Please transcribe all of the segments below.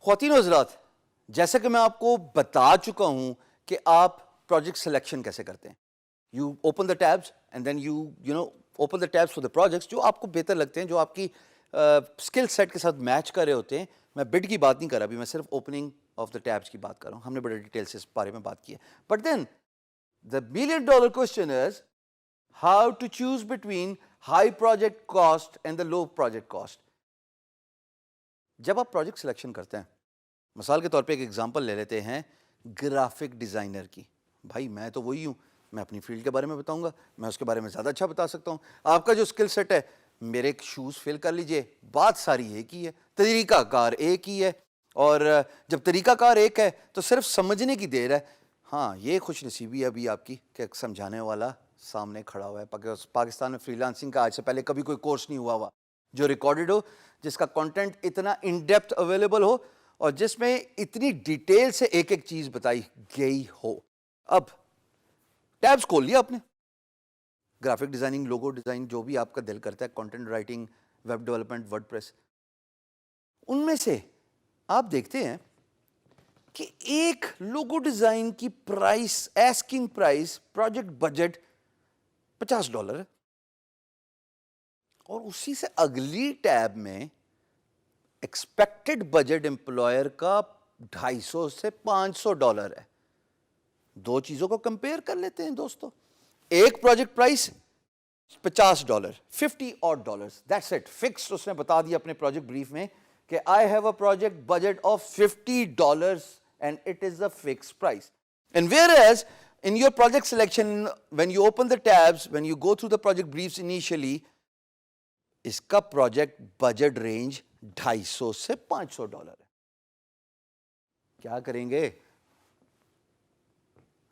خواتین و حضرات، جیسا کہ میں آپ کو بتا چکا ہوں کہ آپ پروجیکٹ سلیکشن کیسے کرتے ہیں. You open the tabs and then you open the tabs for the projects جو آپ کو بہتر لگتے ہیں, جو آپ کی اسکل سیٹ کے ساتھ میچ کر رہے ہوتے ہیں. میں بڈ کی بات نہیں کر رہا ابھی, میں صرف اوپننگ آف دا ٹیبس کی بات کر رہا ہوں. ہم نے بڑے ڈیٹیل سے اس بارے میں بات کی ہے. But then the $1 million question is how to choose between high project cost and the low project cost. جب آپ پروجیکٹ سلیکشن کرتے ہیں, مثال کے طور پہ ایک ایگزامپل لے لیتے ہیں گرافک ڈیزائنر کی. بھائی میں تو وہی ہوں, میں اپنی فیلڈ کے بارے میں بتاؤں گا, میں اس کے بارے میں زیادہ اچھا بتا سکتا ہوں. آپ کا جو اسکل سیٹ ہے, میرے شوز فل کر لیجئے, بات ساری ایک ہی ہے, طریقہ کار ایک ہی ہے. اور جب طریقہ کار ایک ہے تو صرف سمجھنے کی دیر ہے. ہاں, یہ خوش نصیبی ہے ابھی آپ کی کہ سمجھانے والا سامنے کھڑا ہوا ہے. پاکستان میں فری لانسنگ کا آج سے پہلے کبھی کوئی کورس نہیں ہوا ہوا جو ریکارڈڈ ہو, جس کا کنٹینٹ اتنا ان ڈیپتھ اویلیبل ہو اور جس میں اتنی ڈیٹیل سے ایک ایک چیز بتائی گئی ہو. اب ٹیبس کھول لیا آپ نے, گرافک ڈیزائننگ, لوگو ڈیزائن, جو بھی آپ کا دل کرتا ہے, content writing, web development, WordPress, ان میں سے آپ دیکھتے ہیں کہ ایک لوگو ڈیزائن کی price, asking price, project budget $50 ہے, اور اسی سے اگلی ٹیب میں ایکسپیکٹڈ بجٹ امپلائر کا $250 سے $500 ہے. دو چیزوں کو کمپیئر کر لیتے ہیں دوستو. ایک project price $50, $50 that's it, fix. اس نے بتا دیا اپنے پروجیکٹ بریف میں کہ I have a project budget of $50 and it is a fixed price. And whereas in your project selection, when you open the tabs, when you go through the project briefs initially, اس کا project budget range $250 سے $500 ہے. کیا کریں گے؟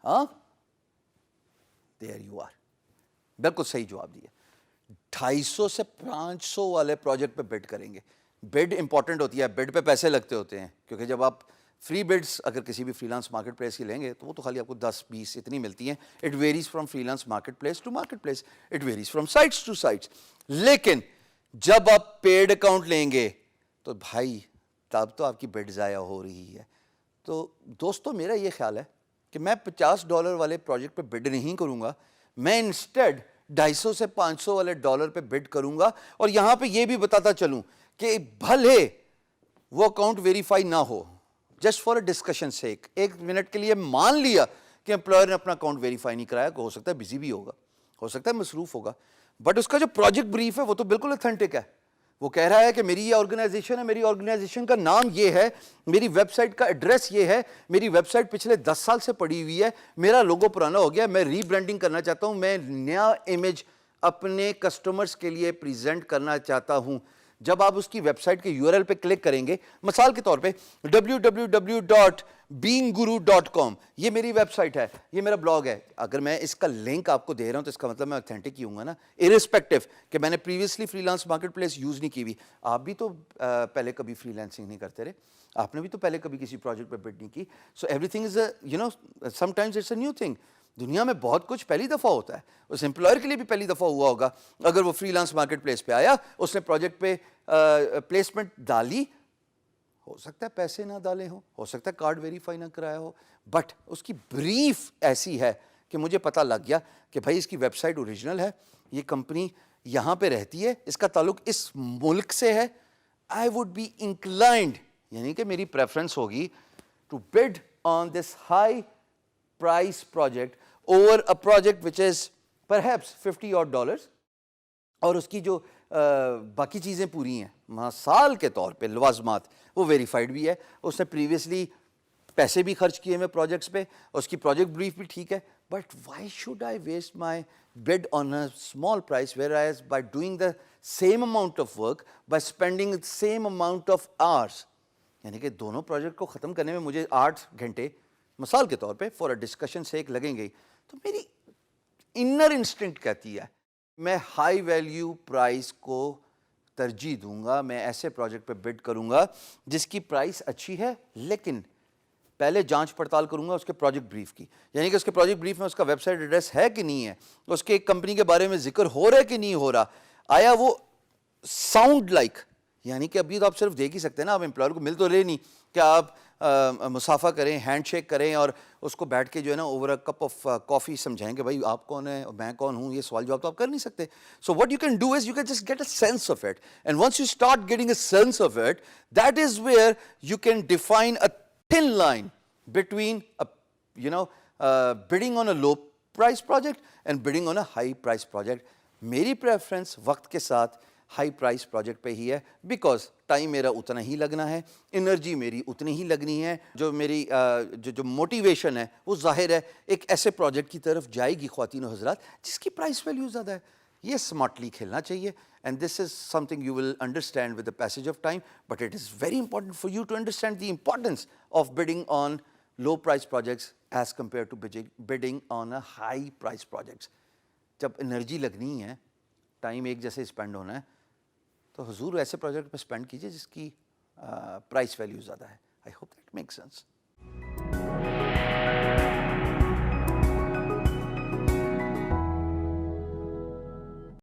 ہاں, there you are. بالکل صحیح جواب دیا. 250 سے 500 والے پروجیکٹ پہ بڈ کریں گے. بڈ امپورٹنٹ ہوتی ہے, بڈ پہ پیسے لگتے ہوتے ہیں, کیونکہ جب آپ فری بڈس اگر کسی بھی فری لانس مارکیٹ پلیس کی لیں گے تو وہ تو خالی آپ کو 10-20 اتنی ملتی ہیں. It varies from freelance marketplace to marketplace, it varies from sites to sites. لیکن جب آپ پیڈ اکاؤنٹ لیں گے تو بھائی تب تو آپ کی بڈ ضائع ہو رہی ہے. تو دوستو میرا یہ خیال ہے کہ میں $50 والے پروجیکٹ پہ بڈ نہیں کروں گا, میں انسٹیڈ 250 سے 500 والے ڈالر پہ بڈ کروں گا. اور یہاں پہ یہ بھی بتاتا چلوں کہ بھلے وہ اکاؤنٹ ویریفائی نہ ہو, just for a discussion sake, 1 minute کے لیے مان لیا کہ امپلائر نے اپنا اکاؤنٹ ویریفائی نہیں کرایا, ہو سکتا ہے بزی بھی ہوگا, ہو سکتا ہے مصروف ہوگا, بٹ اس کا جو پروجیکٹ بریف ہے وہ تو بالکل اتھینٹک ہے. وہ کہہ رہا ہے کہ میری یہ آرگنائزیشن ہے, میری آرگنائزیشن کا نام یہ ہے, میری ویب سائٹ کا ایڈریس یہ ہے, میری ویب سائٹ پچھلے 10 سال سے پڑی ہوئی ہے, میرا لوگو پرانا ہو گیا, میں ری برانڈنگ کرنا چاہتا ہوں, میں نیا امیج اپنے کسٹمرز کے لیے پریزنٹ کرنا چاہتا ہوں. جب آپ اس کی ویب سائٹ کے URL پہ کلک کریں گے, مثال کے طور پہ www.beingguru.com, یہ میری ویب سائٹ ہے, یہ میرا بلاگ ہے. اگر میں اس کا لنک آپ کو دے رہا ہوں تو اس کا مطلب میں اتھینٹک ہی ہوں گا نا, ارسپیکٹو کہ میں نے previously free lance market place use نہیں کی ہوئی. آپ بھی تو پہلے کبھی فری لانسنگ نہیں کرتے رہے, آپ نے بھی تو پہلے کبھی کسی پروجیکٹ پہ بڈ نہیں کی. So everything is sometimes it's a new thing. دنیا میں بہت کچھ پہلی دفعہ ہوتا ہے, اس امپلائر کے لیے بھی پہلی دفعہ ہوا ہوگا. اگر وہ فری لانس مارکیٹ پلیس پہ آیا, اس نے پروجیکٹ پہ پلیسمنٹ ڈالی, ہو سکتا ہے پیسے نہ ڈالے ہوں, ہو سکتا ہے کارڈ ویریفائی نہ کرایا ہو, بٹ اس کی بریف ایسی ہے کہ مجھے پتہ لگ گیا کہ بھائی اس کی ویب سائٹ اوریجنل ہے, یہ کمپنی یہاں پہ رہتی ہے, اس کا تعلق اس ملک سے ہے. آئی وڈ بی انکلائنڈ, یعنی کہ میری پریفرنس ہوگی to bid on this high price project over a project which is perhaps $50 اور اس کی جو باقی چیزیں پوری ہیں, مثال کے طور پہ لوازمات, وہ ویریفائڈ بھی ہے, اس نے پریویسلی پیسے بھی خرچ کیے ہوئے پروجیکٹس پہ, اس کی پروجیکٹ بریف بھی ٹھیک ہے. But why should I waste my bid on a small prize whereas by doing the same amount of work, by spending the same amount of hours, یعنی کہ دونوں پروجیکٹ کو ختم کرنے میں مجھے 8 گھنٹے مثال کے طور پہ فور اے ڈسکشن سے ایک لگیں گے, تو میری انر انسٹنکٹ کہتی ہے میں ہائی ویلیو پرائز کو ترجیح دوں گا, میں ایسے پروجیکٹ پہ بڈ کروں گا جس کی پرائس اچھی ہے, لیکن پہلے جانچ پڑتال کروں گا اس کے پروجیکٹ بریف کی, یعنی کہ اس کے پروجیکٹ بریف میں اس کا ویب سائٹ ایڈریس ہے کہ نہیں ہے, اس کے ایک کمپنی کے بارے میں ذکر ہو رہا ہے کہ نہیں ہو رہا, آیا وہ ساؤنڈ لائک, یعنی کہ ابھی تو آپ صرف دیکھ ہی سکتے ہیں نا, آپ امپلائر کو مل تو رہے نہیں کہ آپ مسافہ کریں, ہینڈ شیک کریں اور اس کو بیٹھ کے جو ہے نا over a cup of coffee سمجھائیں کہ بھائی آپ کون ہیں اور میں کون ہوں, یہ سوال جواب تو آپ کر نہیں سکتے. So what you can do is you can just get a sense of it, and once you start getting a sense of it, that is where you can define a thin line between bidding on a low price project and bidding on a high price project. میری preference وقت کے ساتھ high price project پہ ہی ہے, because time میرا اتنا ہی لگنا ہے, انرجی میری اتنی ہی لگنی ہے, جو میری جو موٹیویشن ہے وہ ظاہر ہے ایک ایسے پروجیکٹ کی طرف جائے گی خواتین و حضرات جس کی پرائس ویلیو زیادہ ہے. یہ اسمارٹلی کھیلنا چاہیے, and this is something you will understand with the passage of time, but it is very important for you to understand the importance of bidding on low prize projects as compare to bidding on a high prize projects. جب energy لگنی ہے, time ایک جیسے spend ہونا ہے, تو حضور ایسے پروجیکٹ پہ اسپینڈ کیجیے جس کی پرائس ویلیو زیادہ ہے. I hope that make sense.